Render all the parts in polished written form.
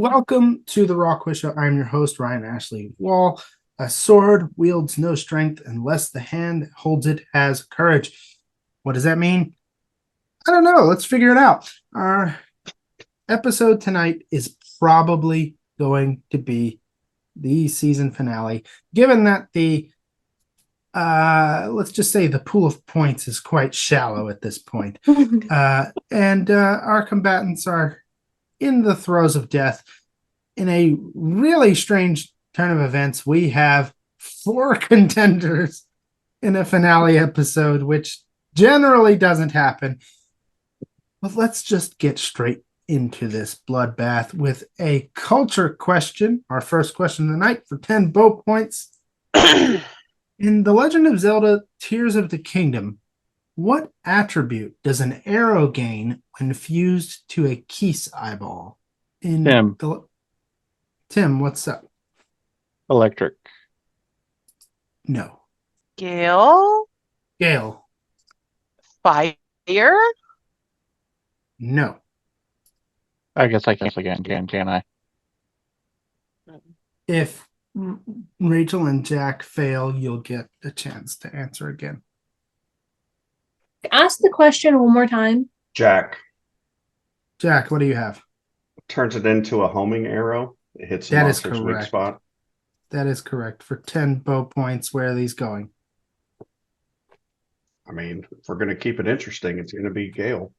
Welcome to the Raw Quiz Show. I'm your host, Ryan Ashley Wall. A sword wields no strength unless the hand that holds it has courage. What does that mean? I don't know. Let's figure it out. Our episode tonight is probably going to be the season finale, given that let's just say the pool of points is quite shallow at this point. And our combatants are in the throes of death. In a really strange turn of events, we have 4 contenders in a finale episode, which generally doesn't happen. But let's just get straight into this bloodbath with a culture question. Our first question of the night for 10 bow points. In The Legend of Zelda Tears of the Kingdom, what attribute does an arrow gain when fused to a Keese eyeball? Tim, what's up? Electric. No. Gale? Fire? No. I guess I can again, can I? If Rachel and Jack fail, you'll get a chance to answer again. Ask the question one more time. Jack. Jack, what do you have? Turns it into a homing arrow. It hits the That is monster's weak correct. spot. That is correct. For 10 bow points, where are these going? I mean, if we're going to keep it interesting, it's going to be Gale.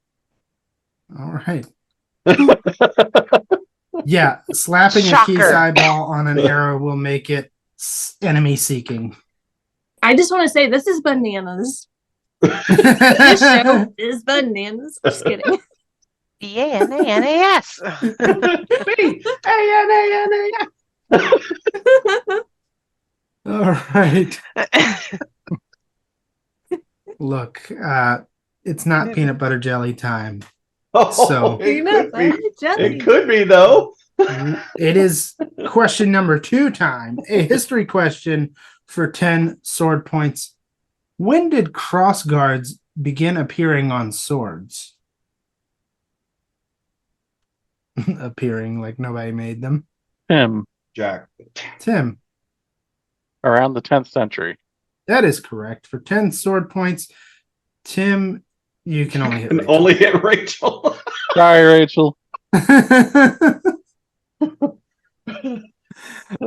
All right. Yeah, slapping a Keese Shocker. eyeball on an arrow will make it enemy seeking. I just want to say this is bananas. This show is bananas. Just kidding. B-A-N-A-N-A-S. All right. Look, it's not peanut butter jelly time. So- Peanut butter jelly. It could be, though. It is question number 2 time, a history question for 10 sword points. When did cross guards begin appearing on swords? Appearing like nobody made them. Jack. Tim, Around the 10th century. that is correct. For 10 sword points, Tim, you can only hit And Rachel. only hit Rachel. Sorry, Rachel.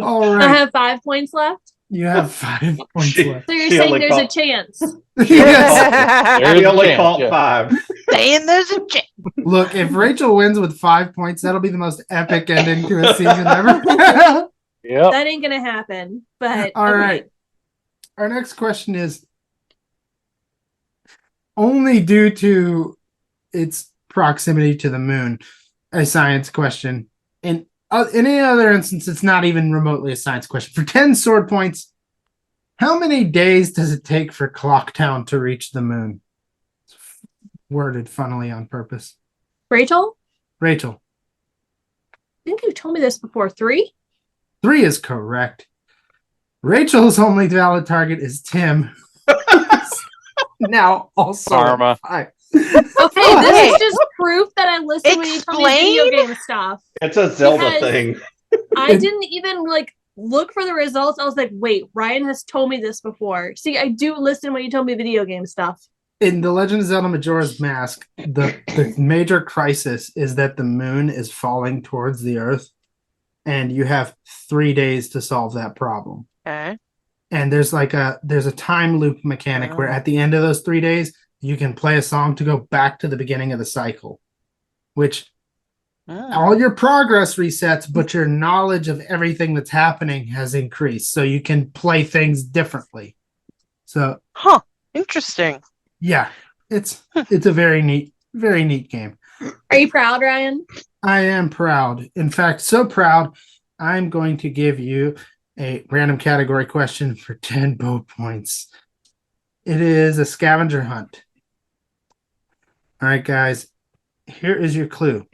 All I right. have 5 points left. You have 5 points She- left. So you're She saying only there's a caught- chance. Yes. There's He a only chance, caught yeah. 5. Saying there's a chick. Look, if Rachel wins with 5 points, that'll be the most epic ending to a season ever. Yep. That ain't gonna happen. But All okay. right. Our next question is only due to its proximity to the moon, a science question. In any other instance, it's not even remotely a science question. For 10 sword points, how many days does it take for Clocktown to reach the moon? It's worded funnily on purpose. Rachel, Rachel, I think you told me this before. 3? 3 is correct. Rachel's only valid target is Tim. Now also Karma. 5. Okay, this is just proof that I listen when you tell me video Explain? game stuff. It's a Zelda Because- thing. I didn't even look for the results. I was like, wait, Ryan has told me this before. See, I do listen when you tell me video game stuff. In The Legend of Zelda Majora's Mask, the major crisis is that the moon is falling towards the Earth, and you have 3 days to solve that problem. Okay. And there's a time loop mechanic where at the end of those 3 days, you can play a song to go back to the beginning of the cycle, which all your progress resets, but your knowledge of everything that's happening has increased, so you can play things differently. So Huh. Interesting. yeah, it's a very neat game. Are you proud, Ryan? I am proud. In fact, so proud, I'm going to give you a random category question for 10 bow points. It is a scavenger hunt. All right, guys, here is your clue.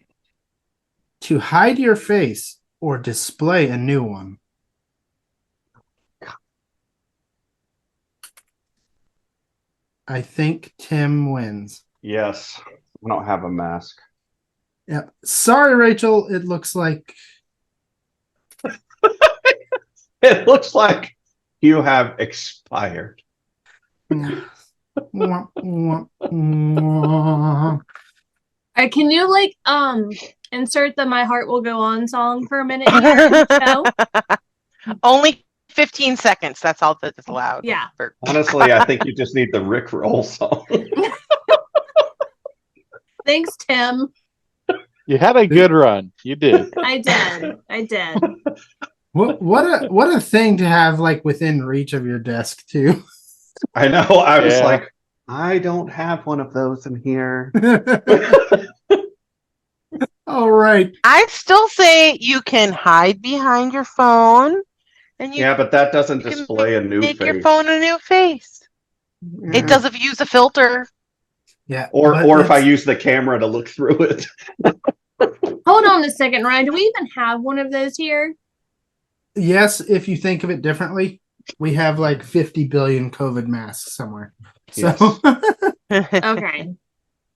To hide your face or display a new one. I think Tim wins. Yes. I don't have a mask. Yep. Sorry, Rachel. It looks like It looks like you have expired. Wah, wah, wah. Can you like insert the "My Heart Will Go On" song for a minute here in the show? Only 15 seconds. That's all that is allowed. Yeah. Honestly, I think you just need the Rick Roll song. Thanks, Tim. You had a good run. You did. I did. What a thing to have like within reach of your desk too. I know. I was Yeah. like, I don't have one of those in here. All right. I'd still say you can hide behind your phone, and you Yeah, but that doesn't can display a new make face. your phone a new face. It doesn't use a filter. Yeah. Or but if I it's- use the camera to look through it. Hold on a second, Ryan. Do we even have one of those here? yes, if you think of it differently, we have like 50 billion COVID masks somewhere. So Okay.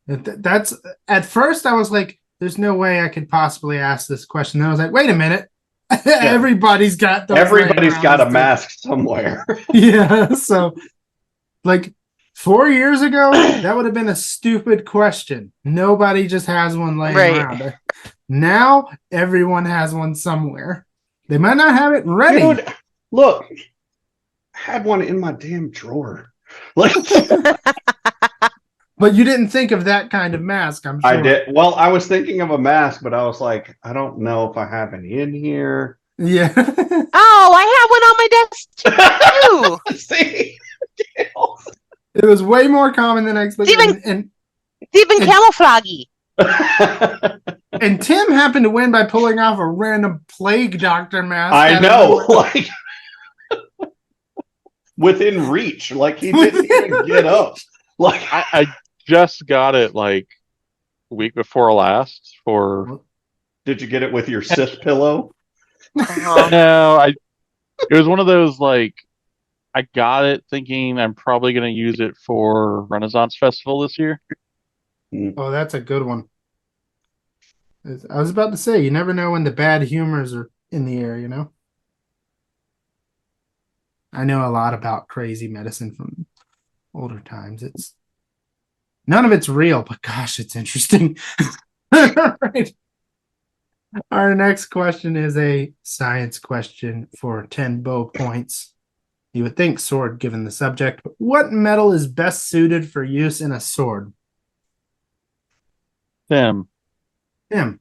that's at first I was like, there's no way I could possibly ask this question. Then I was like, wait a minute. Everybody's got those Everybody's laying got a around. mask somewhere. Yeah. So like 4 years ago, that would have been a stupid question. Nobody just has one laying Right. around. Now everyone has one somewhere. They might not have it ready. Dude, look. I had one in my damn drawer. Like But you didn't think of that kind of mask, I'm sure. I did. Well, I was thinking of a mask, but I was like, I don't know if I have any in here. Yeah. Oh, I have one on my desk too. See? It was way more common than I expected. Even- And It's even camouflagey. and Tim happened to win by pulling off a random plague doctor mask. I out of know. nowhere. Like within reach. Like he didn't even get up. Like I just got it like a week before last for did you get it with your Sith pillow? Uh-huh. no, it was one of those like I got it thinking I'm probably gonna use it for Renaissance Festival this year. Oh, that's a good one. I was about to say, you never know when the bad humors are in the air, you know? I know a lot about crazy medicine from older times. None of it's real, but gosh, it's interesting. Right. Our next question is a science question for 10 bow points. You would think sword given the subject, but what metal is best suited for use in a sword? Tim, Tim.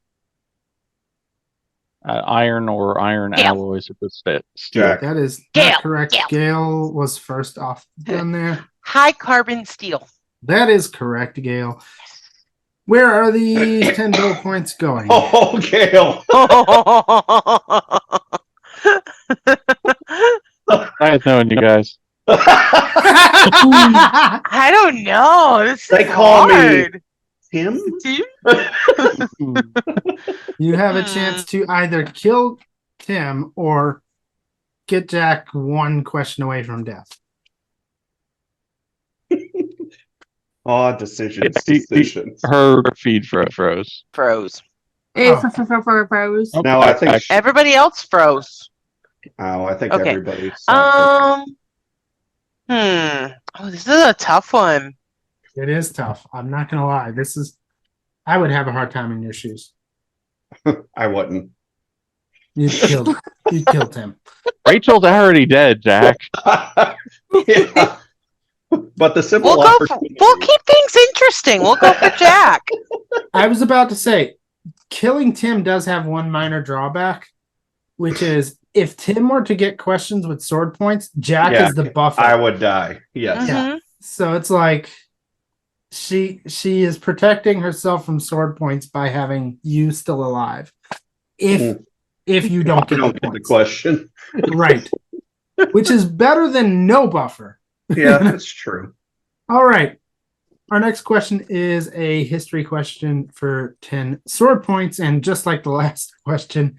iron or iron Gale. alloys if it's steel. Jack. That is Gale, not correct. Gale. Gale was first off done there. High carbon steel. That is correct, Gale. Where are these 10 bow points going? Oh, Gail. I had known you guys. I don't know. This They is call me- hard. Him? You have a chance to either kill Tim or get Jack one question away from death. Oh, decisions. He- Decisions. Her feed froze. Froze. Oh. For pros. Now I think Everybody else froze. I think Okay. everybody's Oh, this is a tough one. It is tough. I'm not gonna lie. I would have a hard time in your shoes. I wouldn't. You'd kill Tim. Rachel's already dead, Jack. Yeah. But the simple We'll opportunity. keep things interesting. We'll go for Jack. I was about to say, killing Tim does have one minor drawback, which is if Tim were to get questions with sword points, Jack Yeah, is the buffer. I would die. Yes. Yeah. So it's like she is protecting herself from sword points by having you still alive. If you don't get I don't the get the points. question. Right. Which is better than no buffer. Yeah, that's true. All right. Our next question is a history question for 10 sword points. And just like the last question,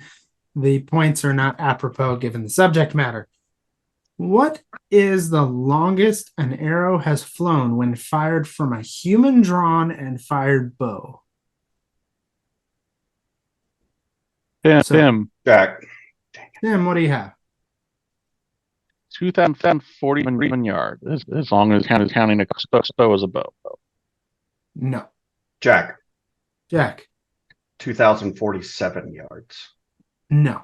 the points are not apropos given the subject matter. What is the longest an arrow has flown when fired from a human drawn and fired bow? So- Tim, Jack. Tim, what do you have? 2,041 yards, as long as counting a bow as a bow. No. Jack, Jack. 2,047 yards. No.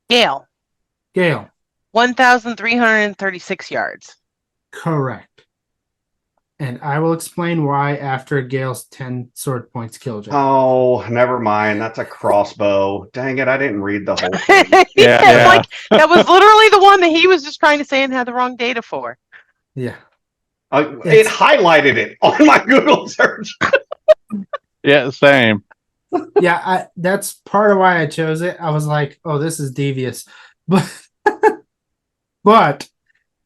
Gale, Gale. 1,336 yards. Correct. And I will explain why after Gale's 10 sword points kill Jack. Oh, never mind. That's a crossbow. Dang it, I didn't read the whole thing. Yeah, like that was literally the one that he was just trying to say and had the wrong data for. Yeah. It highlighted it on my Google search. Yeah, same. Yeah, that's part of why I chose it. I was like, oh, this is devious. But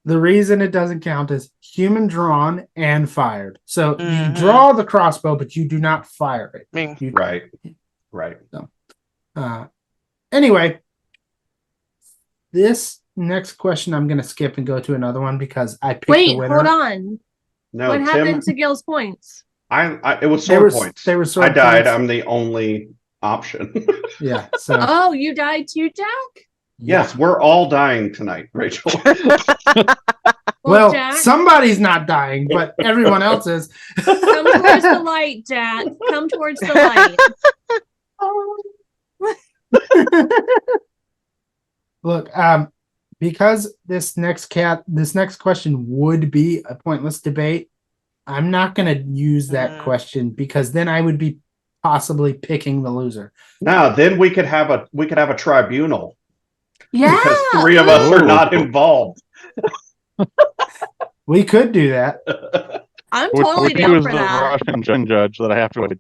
the reason it doesn't count is human drawn and fired. So you draw the crossbow, but you do not fire it. Right. So, anyway, this next question I'm going to skip and go to another one because I picked the winner. Hold on. No, what Tim, happened to Gil's points? it was sword points. They were sword I died. points. I'm the only option. Yeah. So. Oh, you died too, Jack? Yes, we're all dying tonight, Rachel. Well, Jack, somebody's not dying, but everyone else is. come towards the light, Jack. Come towards the light. Look, because this next question would be a pointless debate, I'm not going to use that question because then I would be possibly picking the loser. No, then we could have a tribunal. Yeah. Because 3 of us are not involved. We could do that. I'm totally down for that. The Russian judge that I have to wait.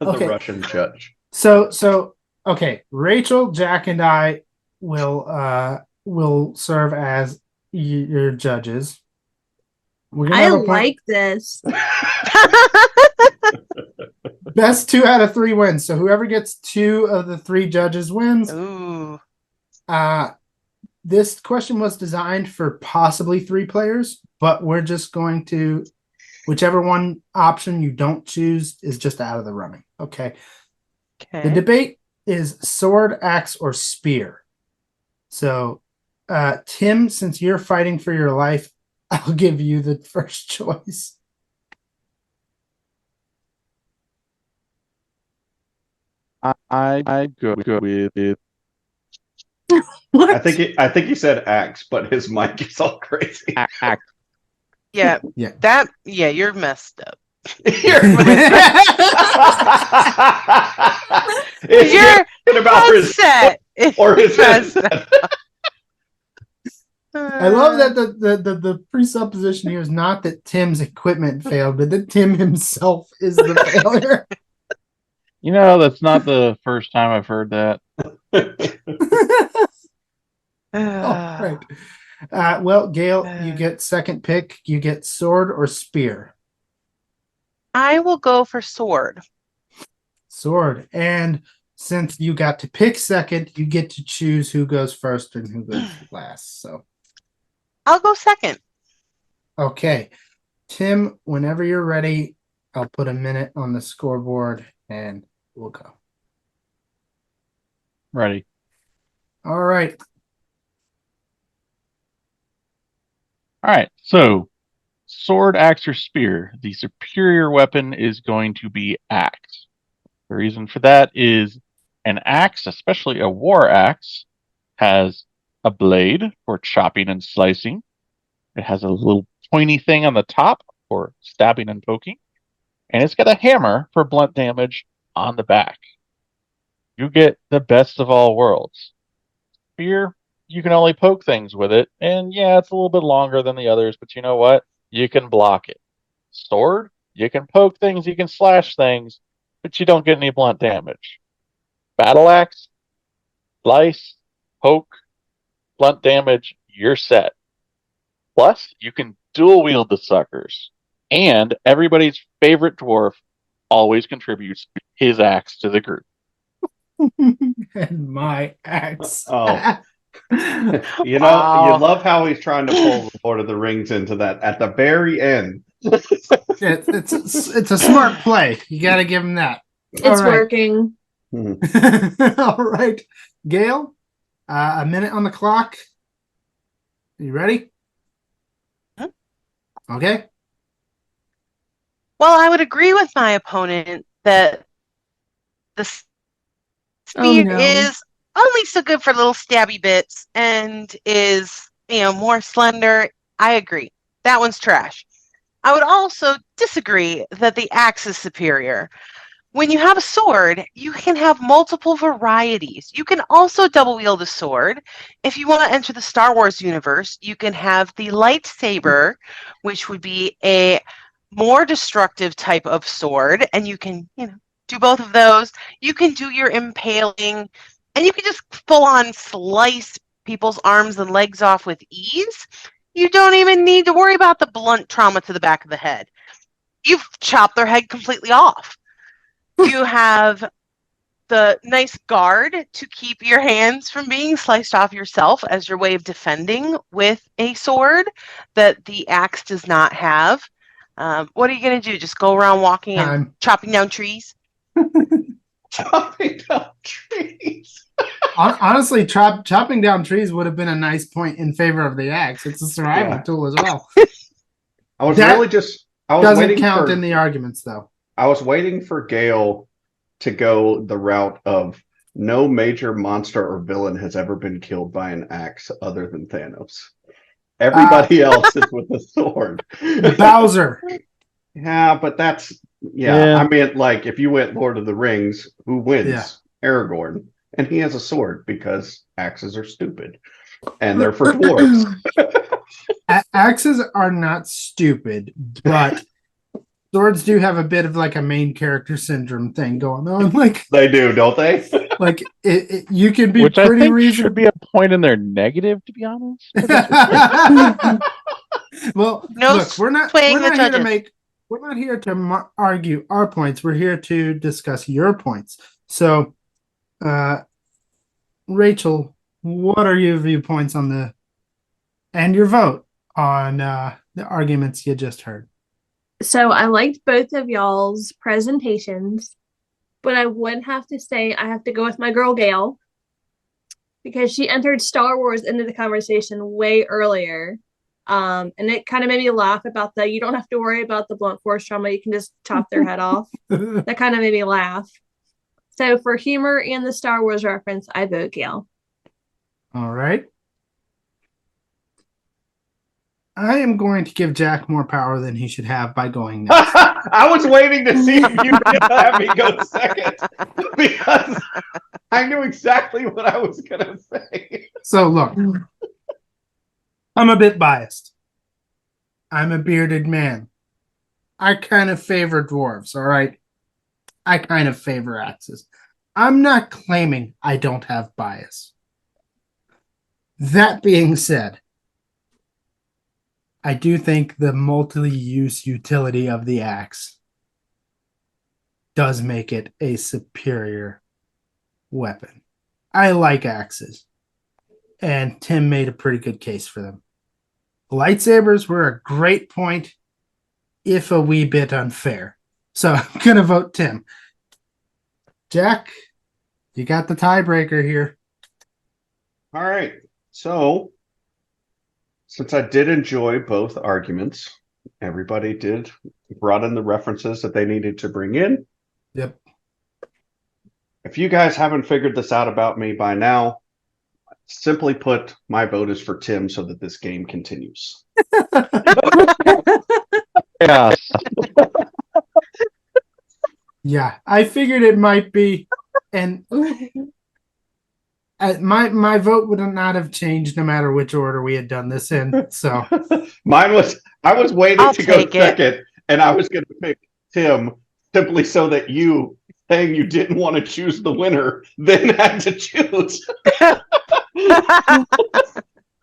Okay. The Russian judge. So okay, Rachel, Jack, and I will serve as your judges. I like this. Best 2 out of 3 wins. So whoever gets 2 of the 3 judges wins. Ooh. This question was designed for possibly 3 players, but we're just going to, whichever one option you don't choose is just out of the running. Okay. The debate is sword, axe, or spear. So, Tim, since you're fighting for your life, I'll give you the first choice. I go with it. What? I think he said axe, but his mic is all crazy. Axe. Yeah. Yeah. You're messed up. You're about his set. or his headset. I love that the presupposition here is not that Tim's equipment failed, but that Tim himself is the failure. You know, that's not the first time I've heard that. All right. Well, Gail, you get second pick. You get sword or spear. I will go for sword. Sword. And since you got to pick second, you get to choose who goes first and who goes last. So I'll go second. okay. Tim, whenever you're ready, I'll put a minute on the scoreboard and we'll go. Ready. All right. All right. So, sword, axe, or spear. The superior weapon is going to be axe. The reason for that is an axe, especially a war axe, has a blade for chopping and slicing. It has a little pointy thing on the top for stabbing and poking. And it's got a hammer for blunt damage on the back. You get the best of all worlds. Spear, you can only poke things with it. And yeah, it's a little bit longer than the others, but you know what? You can block it. Sword, you can poke things, you can slash things, but you don't get any blunt damage. Battle axe, slice, poke, blunt damage, you're set. Plus, you can dual wield the suckers. And everybody's favorite dwarf always contributes his axe to the group. And my axe. Oh. You love how he's trying to pull the Lord of the Rings into that at the very end. It's a smart play. You got to give him that. It's working. All right. Gail, a minute on the clock. You ready? Huh? Okay. Well, I would agree with my opponent that the Oh, spear no. is only so good for little stabby bits and is, more slender. I agree. That one's trash. I would also disagree that the axe is superior. When you have a sword, you can have multiple varieties. You can also double wield a sword. If you want to enter the Star Wars universe, you can have the lightsaber, which would be a more destructive type of sword, and you can, do both of those. You can do your impaling, and you can just full on slice people's arms and legs off with ease. You don't even need to worry about the blunt trauma to the back of the head. You've chopped their head completely off. You have the nice guard to keep your hands from being sliced off yourself as your way of defending with a sword that the axe does not have. What are you going to do? Just go around walking and chopping down trees? Chopping down trees. Honestly, chopping down trees would have been a nice point in favor of the axe. It's a survival tool as well. I was doesn't waiting count for, in the arguments, though. I was waiting for Gale to go the route of no major monster or villain has ever been killed by an axe other than Thanos. Everybody else is with a sword. Bowser. Yeah, but that's I mean, like if you went Lord of the Rings, who wins? Yeah. Aragorn, and he has a sword because axes are stupid, and they're for dwarves. Axes are not stupid, but swords do have a bit of like a main character syndrome thing going on. Like they do, don't they? Like you can be Which pretty I think reasonable. should be a point in their negative, to be honest. Well, No look, we're not swaying here the to judges. we're not here to argue our points. We're here to discuss your points. So, Rachel, what are your viewpoints on and your vote on the arguments you just heard? So I liked both of y'all's presentations, but I would have to say I have to go with my girl Gail because she entered Star Wars into the conversation way earlier. And it kind of made me laugh about you don't have to worry about the blunt force trauma. You can just chop their head off. That kind of made me laugh. So for humor and the Star Wars reference, I vote Gail. All right. I am going to give Jack more power than he should have by going next. I was waiting to see if you were going to have me go second because I knew exactly what I was going to say. So look, I'm a bit biased. I'm a bearded man. I kind of favor dwarves, all right? I kind of favor axes. I'm not claiming I don't have bias. That being said, I do think the multi-use utility of the axe does make it a superior weapon. I like axes, and Tim made a pretty good case for them. Lightsabers were a great point, if a wee bit unfair. So I'm going to vote Tim. Jack, you got the tiebreaker here. All right. So, since I did enjoy both arguments, everybody brought in the references that they needed to bring in. Yep. If you guys haven't figured this out about me by now, simply put, my vote is for Tim so that this game continues. Yeah. Yeah, I figured it might be, and my vote would not have changed no matter which order we had done this in. So I was waiting to go take it. second, and I was going to pick Tim simply so that you, saying you didn't want to choose the winner, then had to choose.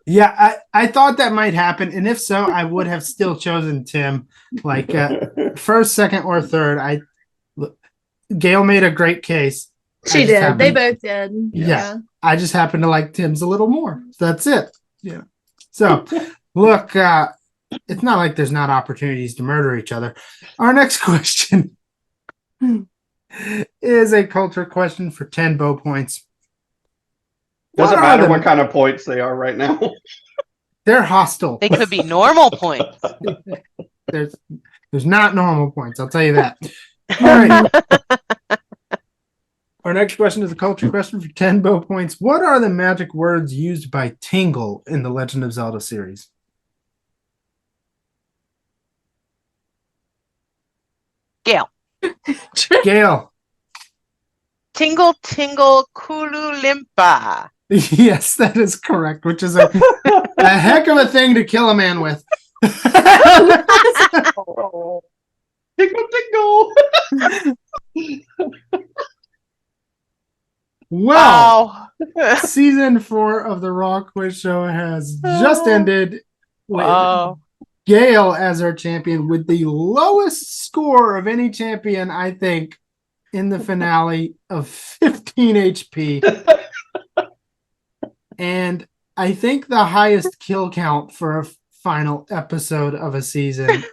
yeah, I thought that might happen, and if so, I would have still chosen Tim. Like first, second, or third. Gail made a great case. She did. They both did. Yeah. I just happen to like Tim's a little more. So that's it. Yeah. So look, it's not like there's not opportunities to murder each other. Our next question is a culture question for 10 bow points. Doesn't matter what kind of points they are right now. They're hostile. They could be normal points. There's not normal points, I'll tell you that. All right. Our next question is a culture question for 10 bow points. What are the magic words used by Tingle in the Legend of Zelda series? Gale. Gale. Tingle, tingle, kulu limpa. Yes, that is correct, which is a heck of a thing to kill a man with. Tingle, tingle. Well, Wow. season 4 of the Raw Quiz Show has just ended with Wow. Gale as our champion with the lowest score of any champion, I think, in the finale of 15 HP. And I think the highest kill count for a final episode of a season.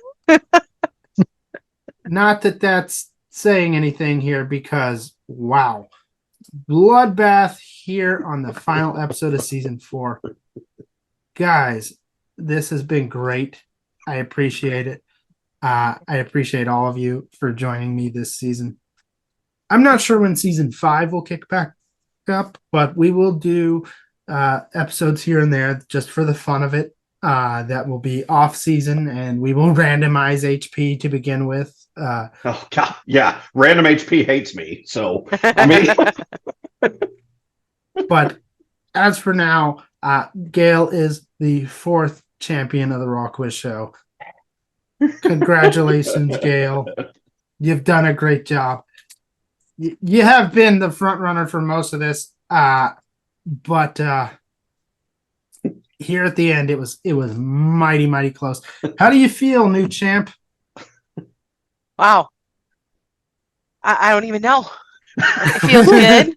Not that that's saying anything here because, wow. Bloodbath here on the final episode of season 4. Guys, this has been great. I appreciate it. I appreciate all of you for joining me this season. I'm not sure when season 5 will kick back up, but we will do episodes here and there just for the fun of it. That will be off season, and we will randomize HP to begin with. Oh God, yeah. Random HP hates me, so I mean, But as for now, Gale is the 4th champion of the Raw Quiz Show. Congratulations, Gale. You've done a great job. You have been the front runner for most of this, but here at the end, it was mighty close. How do you feel, new champ? Wow. I don't even know. It feels good.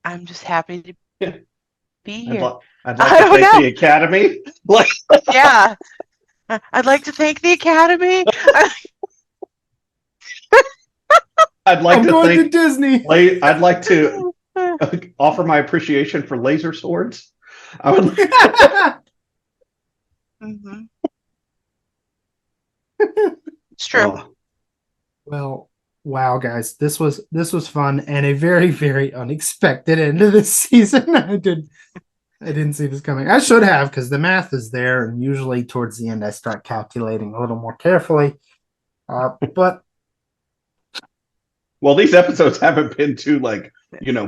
I'm just happy to be here. I'd I like to don't thank know. the Academy. Like, Yeah. I'd like to thank the Academy. I'd like I'm to going to thank. Disney. I'd like to offer my appreciation for laser swords. I would. Mhm. It's true. Oh, Well, wow, guys, this was fun and a very unexpected end to this season. I didn't see this coming. I should have, because the math is there, and usually towards the end I start calculating a little more carefully. But well, these episodes haven't been too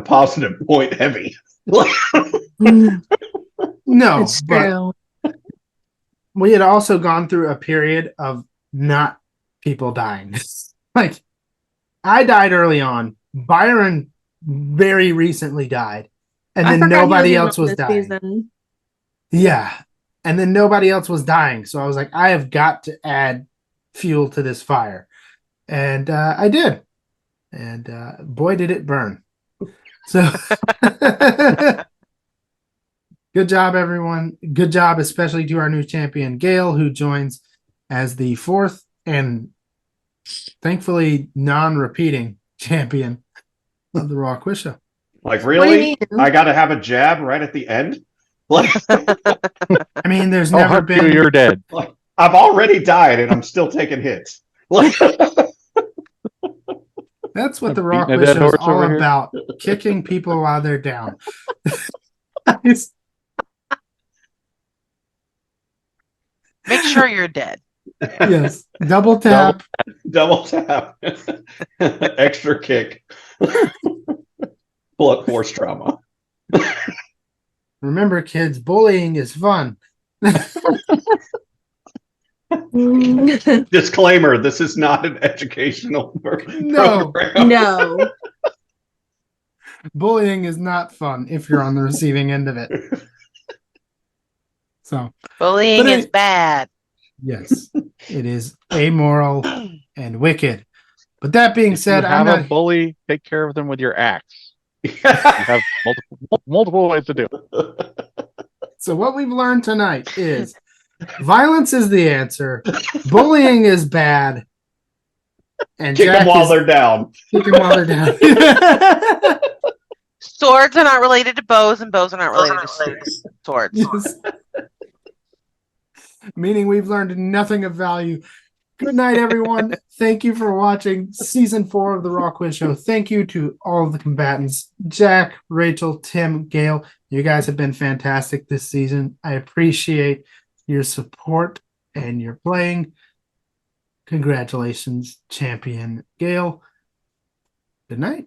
positive point heavy. no, It's but true. we had also gone through a period of not people dying. Like, I died early on. Byron very recently died. And I then forgot he nobody even else on was this dying. season. Yeah. And then nobody else was dying. So I was like, I have got to add fuel to this fire. And I did. And boy, did it burn. So good job, everyone. Good job, especially to our new champion, Gale, who joins as the 4th and thankfully non-repeating champion of the Raw Quiz Show. Like, What do you really? mean? I got to have a jab right at the end? Like, I mean, there's Oh, never fuck you, been. you're dead. I've already died and I'm still taking hits. Like, That's what the I'm Raw beating a Quiz dead Show is horse all over here. about: kicking people while they're down. Make sure you're dead. Yes, double tap. double tap. Extra kick. Blunt force trauma. Remember, kids, bullying is fun. Disclaimer, this is not an educational No. program. No. Bullying is not fun if you're on the receiving end of it. So, Bullying But is bad. yes, it is amoral and wicked. But that being If said, you I'm have a not. bully, take care of them with your axe. You have multiple ways to do it. So what we've learned tonight is violence is the answer, bullying is bad, and Kick them Jack while is they're down. kick them while they're down. Swords are not related to bows, and bows are not related to swords. Yes. Meaning we've learned nothing of value. Good night, everyone. Thank you for watching season 4 of the Raw Quiz Show. Thank you to all of the combatants, Jack, Rachel, Tim, Gail. You guys have been fantastic this season. I appreciate your support and your playing. Congratulations, champion Gail. Good night.